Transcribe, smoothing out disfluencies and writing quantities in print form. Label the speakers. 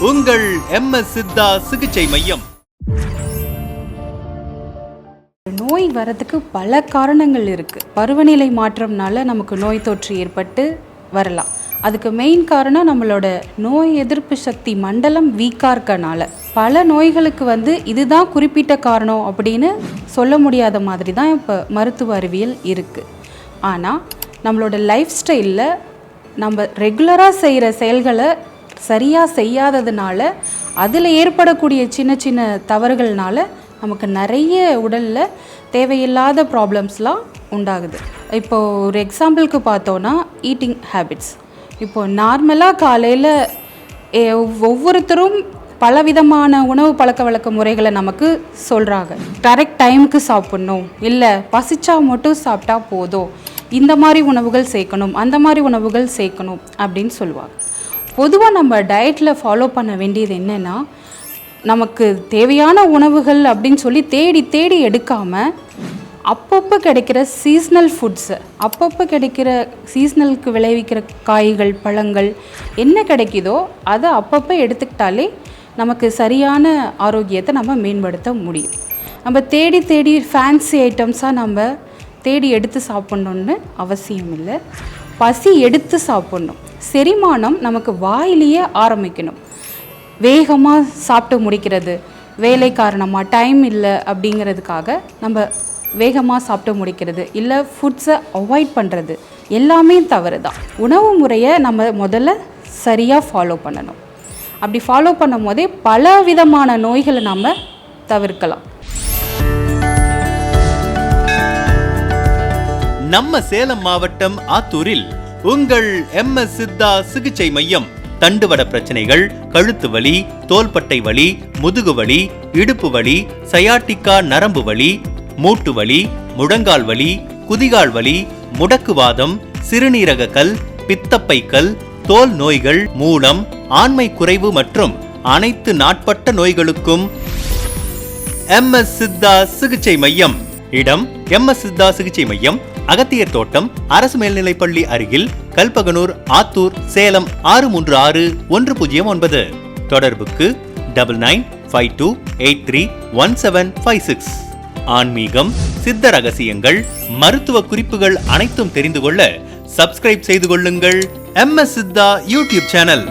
Speaker 1: உங்கள் MS சித்தா சிகிச்சை மையம்.
Speaker 2: நோய் வரதுக்கு பல காரணங்கள் இருக்குது. பருவநிலை மாற்றம்னால நமக்கு நோய் தொற்று ஏற்பட்டு வரலாம். அதுக்கு மெயின் காரணம் நம்மளோட நோய் எதிர்ப்பு சக்தி மண்டலம் வீக்காக இருக்கனால. பல நோய்களுக்கு இதுதான் குறிப்பிட்ட காரணம் அப்படின்னு சொல்ல முடியாத மாதிரி தான் இப்போ மருத்துவ அறிவியல் இருக்குது. ஆனால் நம்மளோட லைஃப் ஸ்டைலில் நம்ம ரெகுலராக செய்கிற செயல்களை சரியாக செய்யாததுனால அதில் ஏற்படக்கூடிய சின்ன சின்ன தவறுகள்னால நமக்கு நிறைய உடலில் தேவையில்லாத ப்ராப்ளம்ஸ்லாம் உண்டாகுது. இப்போது ஒரு எக்ஸாம்பிளுக்கு பார்த்தோன்னா ஈட்டிங் ஹேபிட்ஸ். இப்போது நார்மலாக காலையில் ஒவ்வொருத்தரும் பலவிதமான உணவு பழக்க வழக்க முறைகளை நமக்கு சொல்கிறாங்க. கரெக்ட் டைமுக்கு சாப்பிட்ணும், இல்லை பசிச்சா மட்டும் சாப்பிட்டா போதும், இந்த மாதிரி உணவுகள் சேர்க்கணும், அந்த மாதிரி உணவுகள் சேர்க்கணும் அப்படின்னு சொல்லுவாங்க. பொதுவாக நம்ம டயட்டில் ஃபாலோ பண்ண வேண்டியது என்னென்னா, நமக்கு தேவையான உணவுகள் அப்படின்னு சொல்லி தேடி தேடி எடுக்காமல் அப்பப்போ கிடைக்கிற சீஸ்னல் ஃபுட்ஸு, அப்பப்போ கிடைக்கிற சீஸ்னலுக்கு விளைவிக்கிற காய்கள் பழங்கள் என்ன கிடைக்குதோ அதை அப்பப்போ எடுத்துக்கிட்டாலே நமக்கு சரியான ஆரோக்கியத்தை நம்ம மேம்படுத்த முடியும். நம்ம தேடி தேடி ஃபேன்சி ஐட்டம்ஸாக நம்ம தேடி எடுத்து சாப்பிட்ணுன்னு அவசியம் இல்லை. பசி எடுத்து சாப்பிட்ணும். செரிமானம் நமக்கு வாயிலேயே ஆரம்பிக்கணும். வேகமாக சாப்பிட்டு முடிக்கிறது, வேலை காரணமாக டைம் இல்லை அப்படிங்கிறதுக்காக நம்ம வேகமாக சாப்பிட்டு முடிக்கிறது, இல்லை ஃபுட்ஸை அவாய்ட் பண்ணுறது எல்லாமே தவறு தான். உணவு முறையை நம்ம முதல்ல சரியாக ஃபாலோ பண்ணணும். அப்படி ஃபாலோ பண்ணும் போதே பல விதமான நோய்களை நம்ம தவிர்க்கலாம்.
Speaker 1: நம்ம சேலம் மாவட்டம் ஆத்தூரில் உங்கள் MS சித்தா சிகிச்சை மையம். தண்டுவட பிரச்சனைகள், கழுத்து வலி, தோள்பட்டை வலி, முதுகு வலி, இடுப்பு வலி, சயாட்டிக்கா நரம்பு வலி, மூட்டு வலி, முழங்கால் வலி, குதிகால் வலி, முடக்குவாதம், சிறுநீரக கல், பித்தப்பை கல், தோல் நோய்கள், மூலம், ஆண்மை குறைவு மற்றும் அனைத்து நாட்பட்ட நோய்களுக்கும் MS சித்தா சிகிச்சை மையம். இடம் MS சித்தா சிகிச்சை மையம், அகத்தியர் தோட்டம், அரசு மேல்நிலைப்பள்ளி அருகில், கல்பகனூர், ஆத்தூர், சேலம் 636109. தொடர்புக்கு 9952831756. ஆன்மீகம், சித்த ரகசியங்கள், மருத்துவ குறிப்புகள் அனைத்தும் தெரிந்து கொள்ள சப்ஸ்கிரைப் செய்து கொள்ளுங்கள் MS சித்தா யூடியூப் சேனல்.